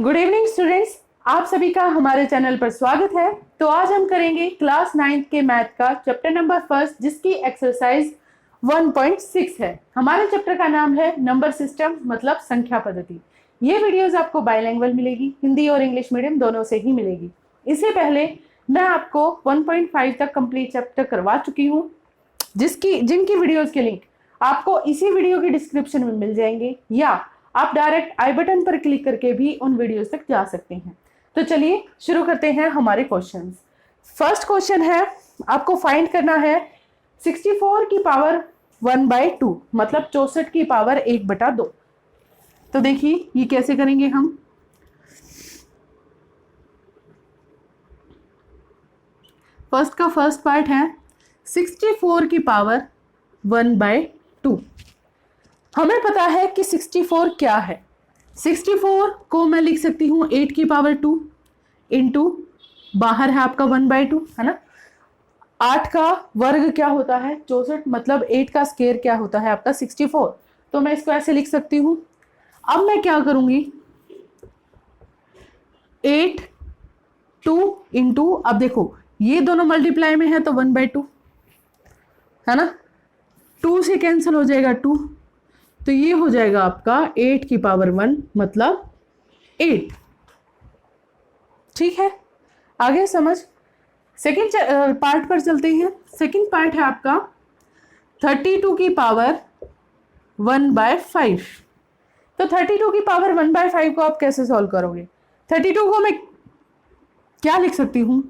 Good evening students, आप सभी का हमारे चैनल पर स्वागत है। तो आज हम करेंगे क्लास 9 के मैथ का चैप्टर नंबर फर्स्ट, जिसकी एक्सरसाइज 1.6 है। हमारे चैप्टर का नाम है नंबर सिस्टम, मतलब संख्या पद्धति। ये वीडियोस आपको बाइलैंग्वेज मिलेगी, हिंदी और इंग्लिश मीडियम दोनों से ही मिलेगी। इससे पहले मैं आपको 1.5 तक कंप्लीट चैप्टर करवा चुकी हूँ, जिनकी वीडियोस के लिंक आपको इसी वीडियो के डिस्क्रिप्शन में मिल जाएंगे, या आप डायरेक्ट आई बटन पर क्लिक करके भी उन वीडियोस तक जा सकते हैं। तो चलिए शुरू करते हैं हमारे क्वेश्चंस। फर्स्ट क्वेश्चन है, आपको फाइंड करना है 64 की पावर 1/2, मतलब 64 की पावर 1/2। तो देखिए ये कैसे करेंगे हम। फर्स्ट का फर्स्ट पार्ट है 64 की पावर 1/2। हमें पता है कि 64 क्या है। 64 को मैं लिख सकती हूँ 8 की पावर 2 इंटू, बाहर है आपका 1/2, है ना। 8 का वर्ग क्या होता है 64, मतलब 8 का स्क्वायर क्या होता है आपका 64। तो मैं इसको ऐसे लिख सकती हूँ। अब मैं क्या करूंगी, 8 2 इंटू, अब देखो ये दोनों मल्टीप्लाई में है तो 1/2 है ना, 2 से कैंसिल हो जाएगा 2, तो ये हो जाएगा आपका 8 की पावर 1, मतलब 8। ठीक है, आगे समझ। सेकंड पार्ट पर चलते हैं। सेकंड पार्ट है आपका 32 की पावर 1/5। तो 32 की पावर 1/5 को आप कैसे सॉल्व करोगे। 32 को मैं क्या लिख सकती हूँ,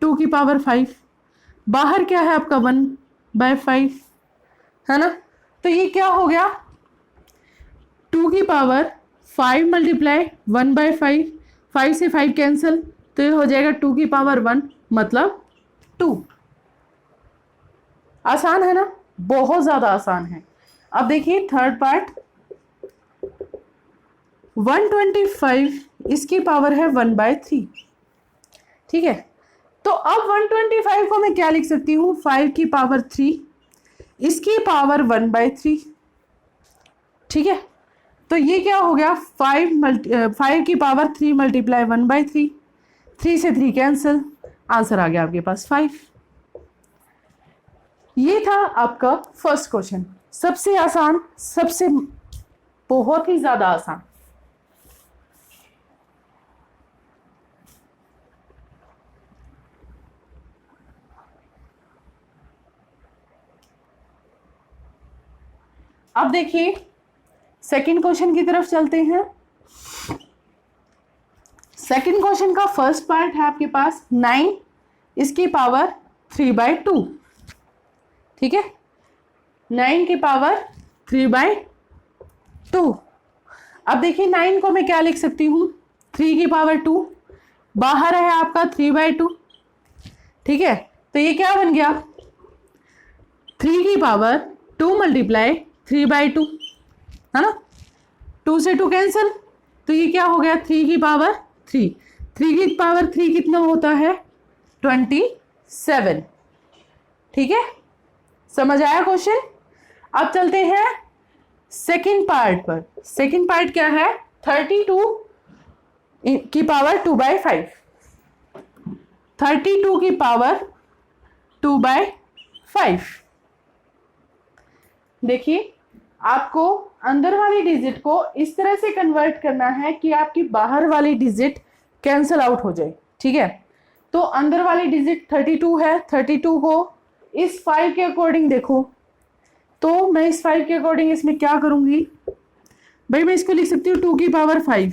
2 की पावर 5, बाहर क्या है आपका 1/5, है ना। तो ये क्या हो गया, 2 की पावर 5 मल्टीप्लाई 1/5, 5 से 5 कैंसिल, तो ये हो जाएगा 2 की पावर 1, मतलब 2। आसान है ना, बहुत ज्यादा आसान है। अब देखिए थर्ड पार्ट, 125 इसकी पावर है 1/3। ठीक है, तो अब 125 को मैं क्या लिख सकती हूँ, 5 की पावर 3 इसकी पावर 1/3। ठीक है, तो ये क्या हो गया, 5 की पावर 3 मल्टीप्लाई 1/3, 3 से 3 कैंसिल, आंसर आ गया आपके पास 5। ये था आपका फर्स्ट क्वेश्चन, सबसे आसान, सबसे बहुत ही ज्यादा आसान। अब देखिए सेकंड क्वेश्चन की तरफ चलते हैं। सेकंड क्वेश्चन का फर्स्ट पार्ट है आपके पास 9 इसकी पावर 3/2। ठीक है, 9 की पावर 3/2। अब देखिए 9 को मैं क्या लिख सकती हूँ, 3 की पावर 2, बाहर है आपका 3/2। ठीक है, तो ये क्या बन गया, 3 की पावर 2 मल्टीप्लाई 3/2, है ना। 2 से 2 कैंसिल, तो ये क्या हो गया, 3 की पावर 3। 3 की पावर 3 कितना होता है, 27। ठीक है, समझ आया क्वेश्चन। अब चलते हैं सेकंड पार्ट पर। सेकंड पार्ट क्या है, 32 की पावर 2/5। 32 की पावर 2/5। देखिए आपको अंदर वाली डिजिट को इस तरह से कन्वर्ट करना है कि आपकी बाहर वाली डिजिट कैंसिल आउट हो जाए। ठीक है, तो अंदर वाली डिजिट 32 है, 32 को इस 5 के अकॉर्डिंग देखो, तो मैं इस 5 के अकॉर्डिंग इसमें क्या करूंगी भाई, मैं इसको लिख सकती हूँ 2 की पावर 5,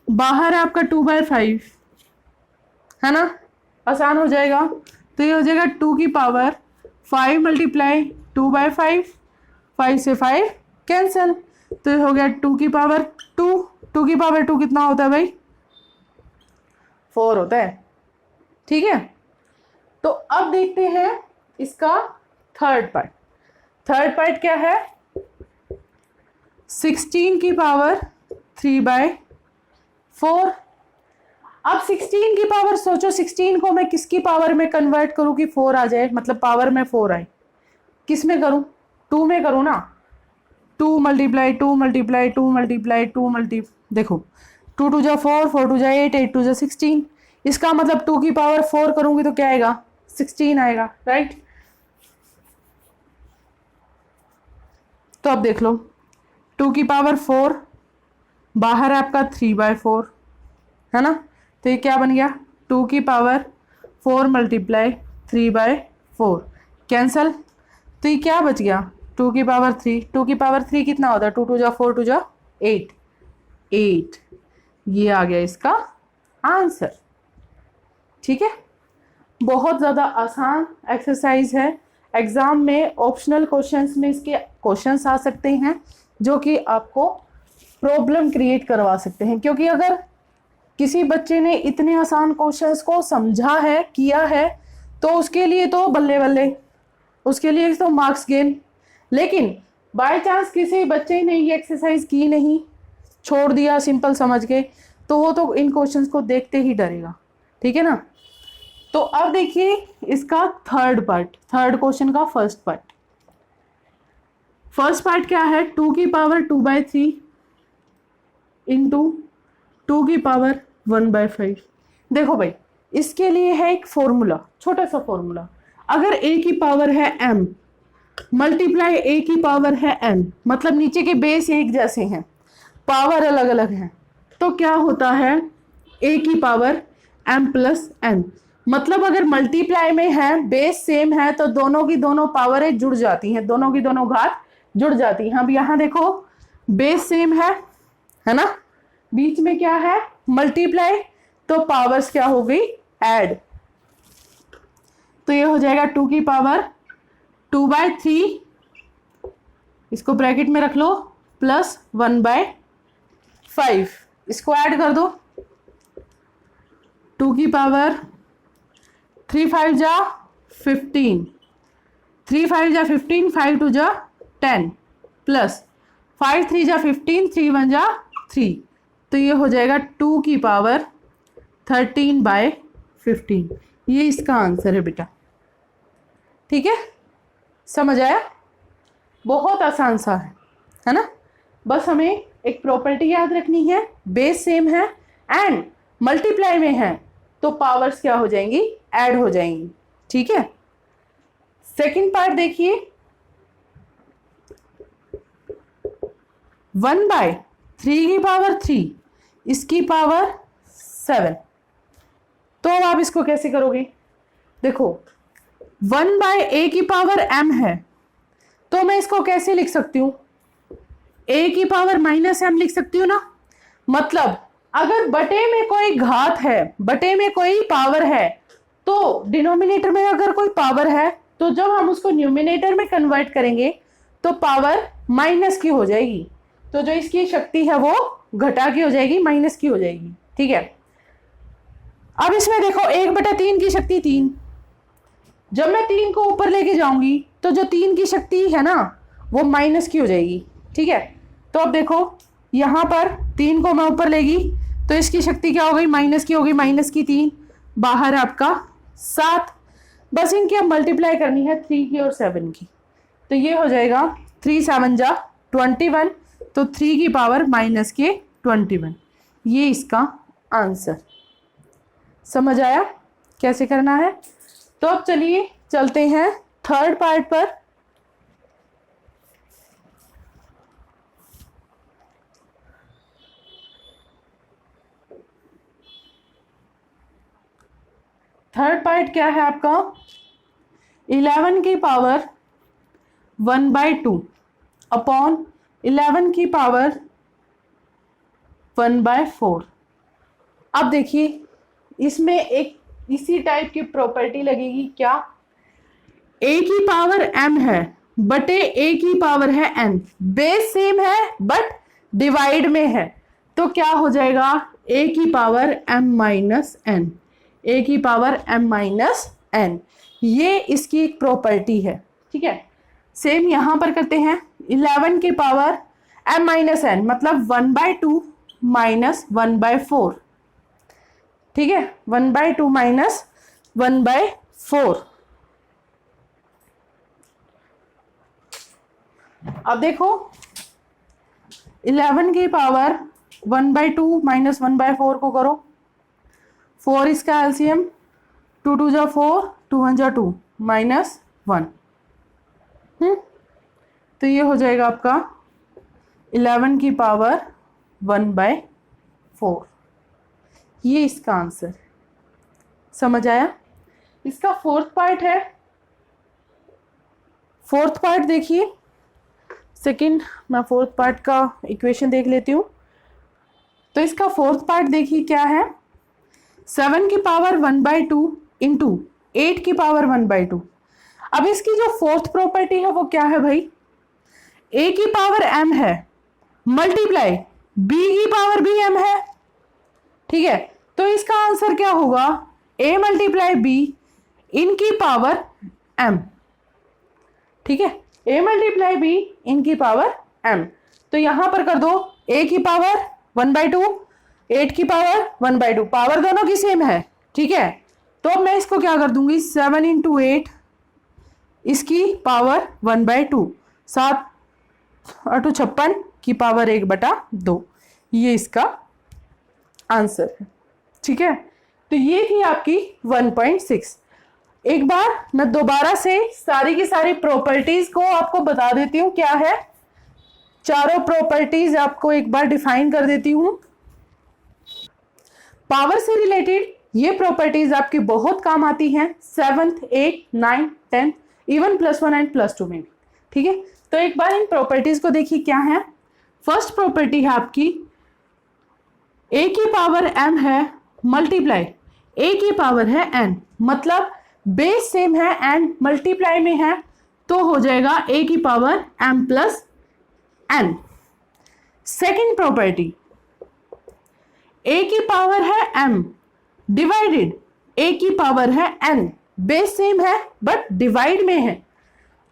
बाहर है आपका 2/5, है ना, आसान हो जाएगा। तो ये हो जाएगा 2 की पावर 5 मल्टीप्लाई 2/5, 5 से 5 कैंसिल, तो ये हो गया 2 की पावर 2। 2 की पावर 2 कितना होता है भाई, 4 होता है। ठीक है, तो अब देखते हैं इसका थर्ड पार्ट। थर्ड पार्ट क्या है, 16 की पावर 3/4। अब 16 की पावर सोचो, 16 को मैं किसकी पावर में कन्वर्ट करूं कि 4 आ जाए, मतलब पावर में 4 आए। किस में करूं, 2 में करूं ना, 2 मल्टीप्लाई 2 मल्टीप्लाई 2 मल्टीप्लाई 2 देखो 2 टू जा 4, 4 टू जा 8, 8 टू जा 16। इसका मतलब 2 की पावर 4 करूंगी तो क्या आएगा, 16 आएगा, राइट। तो अब देख लो 2 की पावर 4, बाहर आपका 3/4 है ना, तो ये क्या बन गया, 2 की पावर 4 मल्टीप्लाई 3/4 कैंसल, तो ये क्या बच गया, 2 की पावर 3। 2 की पावर 3 कितना होता है, 2 टू जा 4, 2 जा 8, 8। ये आ गया इसका आंसर। ठीक है, बहुत ज़्यादा आसान एक्सरसाइज है। एग्जाम में ऑप्शनल क्वेश्चंस में इसके क्वेश्चंस आ सकते हैं जो कि आपको प्रॉब्लम क्रिएट करवा सकते हैं, क्योंकि अगर किसी बच्चे ने इतने आसान क्वेश्चंस को समझा है, किया है, तो उसके लिए तो बल्ले बल्ले, उसके लिए तो मार्क्स गेन। लेकिन बाय चांस किसी बच्चे ने ये एक्सरसाइज की नहीं, छोड़ दिया सिंपल समझ के, तो वो तो इन क्वेश्चंस को देखते ही डरेगा। ठीक है ना। तो अब देखिए इसका थर्ड पार्ट, थर्ड क्वेश्चन का फर्स्ट पार्ट। फर्स्ट पार्ट क्या है, 2 की पावर 2/3 इंटू 2 की पावर 1/5। देखो भाई, इसके लिए है एक फॉर्मूला, छोटा सा फॉर्मूला। अगर a की पावर है m मल्टीप्लाई a की पावर है n, मतलब नीचे के बेस एक जैसे हैं, पावर अलग अलग है, तो क्या होता है, a की पावर m प्लस n। मतलब अगर मल्टीप्लाई में है, बेस सेम है, तो दोनों की दोनों पावरें जुड़ जाती हैं, दोनों की दोनों घात जुड़ जाती हैं। अब यहां देखो बेस सेम है ना, बीच में क्या है, मल्टीप्लाई, तो पावर्स क्या हो गई, ऐड। तो ये हो जाएगा 2 की पावर 2/3, इसको ब्रैकेट में रख लो, प्लस 1/5, इसको ऐड कर दो, 2 की पावर 3 5 जा 15, 3 5 जा 15, 5 2 जा 10, प्लस 5 3 जा 15, 3 1 जा 3, तो ये हो जाएगा 2 की पावर 13/15। ये इसका आंसर है बेटा। ठीक है, समझ आया, बहुत आसान सा है ना। बस हमें एक प्रॉपर्टी याद रखनी है, बेस सेम है एंड मल्टीप्लाई में है, तो पावर्स क्या हो जाएंगी, ऐड हो जाएंगी। ठीक है, सेकंड पार्ट देखिए, 1/3 की पावर 3, इसकी पावर 7। तो अब आप इसको कैसे करोगे, देखो 1/a की पावर m है, तो मैं इसको कैसे लिख सकती हूँ, a की पावर -m लिख सकती हूँ ना। मतलब अगर बटे में कोई घात है, बटे में कोई पावर है, तो डिनोमिनेटर में अगर कोई पावर है, तो जब हम उसको न्यूमिनेटर में कन्वर्ट करेंगे तो पावर माइनस की हो जाएगी, तो जो इसकी शक्ति है वो घटा की हो जाएगी, माइनस की हो जाएगी। ठीक है, अब इसमें देखो 1/3 की शक्ति 3, जब मैं 3 को ऊपर लेके जाऊंगी तो जो 3 की शक्ति है ना वो माइनस की हो जाएगी। ठीक है, तो अब देखो यहां पर 3 को मैं ऊपर लेगी तो इसकी शक्ति क्या हो गई, माइनस की हो गई, माइनस की 3, बाहर आपका 7। बस इनकी अब मल्टीप्लाई करनी है 3 की और 7 की, तो ये हो जाएगा 3 7 जा 21, तो 3 की पावर -21, ये इसका आंसर। समझ आया कैसे करना है। तो अब चलिए चलते हैं थर्ड पार्ट पर। थर्ड पार्ट क्या है आपका, 11 की पावर 1/2 अपॉन 11 की पावर 1/4। अब देखिए इसमें एक इसी टाइप की प्रॉपर्टी लगेगी, क्या, a की पावर m है बटे a की पावर है n, बेस सेम है बट डिवाइड में है, तो क्या हो जाएगा, a की power m minus n, a की पावर m माइनस n, ये इसकी एक प्रॉपर्टी है। ठीक है, सेम यहां पर करते हैं, 11 की पावर m माइनस n मतलब 1/2 माइनस 1/4। ठीक है, 1/2 माइनस 1/4। अब देखो 11 की पावर 1/2 माइनस 1/4 को करो, 4 इसका एलसीएम, 2 2 जा 4, 2 1 जा 2 माइनस 1। तो ये हो जाएगा आपका 11 की पावर 1/4। ये इसका आंसर। समझ आया? इसका फोर्थ पार्ट है। फोर्थ पार्ट देखिए, सेकंड मैं फोर्थ पार्ट का इक्वेशन देख लेती हूँ। तो इसका फोर्थ पार्ट देखिए क्या है, 7 की पावर 1/2 इंटू 8 की पावर 1/2। अब इसकी जो फोर्थ प्रॉपर्टी है वो क्या है भाई, a की पावर m है मल्टीप्लाई b की पावर भी m है, ठीक है। तो इसका आंसर क्या होगा, a मल्टीप्लाई b इनकी पावर m, ठीक है, a मल्टीप्लाई b इनकी पावर m। तो यहां पर कर दो a की पावर 1/2, 8 की पावर 1/2, पावर दोनों की सेम है, ठीक है। तो अब मैं इसको क्या कर दूंगी, 7 इंटू 8 इसकी पावर 1/2, 7 8 56 की पावर 1/2, ये इसका आंसर है, ठीक है। तो ये थी आपकी 1.6। एक बार मैं दोबारा से सारी की सारी प्रॉपर्टीज को आपको बता देती हूँ क्या है, चारों प्रॉपर्टीज आपको एक बार डिफाइन कर देती हूँ। पावर से रिलेटेड ये प्रॉपर्टीज आपकी बहुत काम आती हैं 7th 8th 9th 10th even +1 and +2 में भी, ठीक है। तो एक बार इन प्रॉपर्टीज को देखिए क्या है। फर्स्ट प्रॉपर्टी है आपकी a की पावर m है मल्टीप्लाई a की पावर है n, मतलब बेस सेम है एंड मल्टीप्लाई में है, तो हो जाएगा a की power m plus n। Second property a की पावर है m डिवाइडेड a की पावर है n, बेस सेम है बट डिवाइड में है,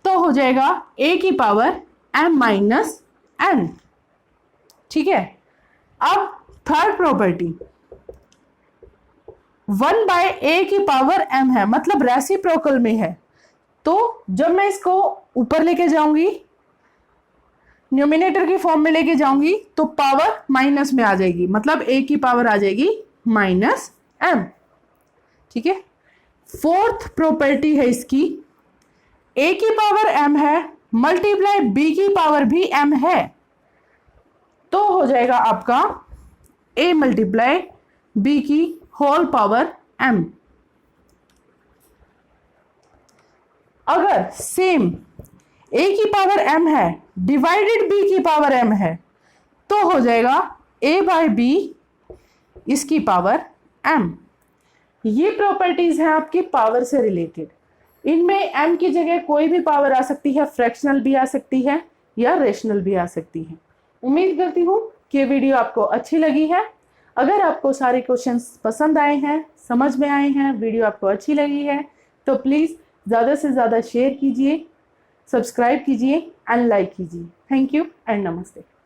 तो हो जाएगा a की पावर m माइनस n, ठीक है। अब थर्ड प्रॉपर्टी 1/a की पावर m है, मतलब रेसिप्रोकल में है, तो जब मैं इसको ऊपर लेके जाऊंगी न्यूमिनेटर की फॉर्म में लेके जाऊंगी तो पावर माइनस में आ जाएगी, मतलब a की पावर आ जाएगी माइनस m, ठीक है। फोर्थ प्रॉपर्टी है इसकी a की पावर m है मल्टीप्लाई b की पावर भी m है, तो हो जाएगा आपका a मल्टीप्लाई b की होल पावर m। अगर सेम a की पावर m है डिवाइडेड b की पावर m है, तो हो जाएगा a/b इसकी पावर m। ये प्रॉपर्टीज हैं आपकी पावर से रिलेटेड। इनमें m की जगह कोई भी पावर आ सकती है, फ्रैक्शनल भी आ सकती है या रेशनल भी आ सकती है। उम्मीद करती हूँ कि वीडियो आपको अच्छी लगी है। अगर आपको सारे क्वेश्चंस पसंद आए हैं, समझ में आए हैं, वीडियो आपको अच्छी लगी है, तो प्लीज़ ज़्यादा से ज़्यादा शेयर कीजिए, सब्सक्राइब कीजिए एंड लाइक कीजिए। थैंक यू एंड नमस्ते।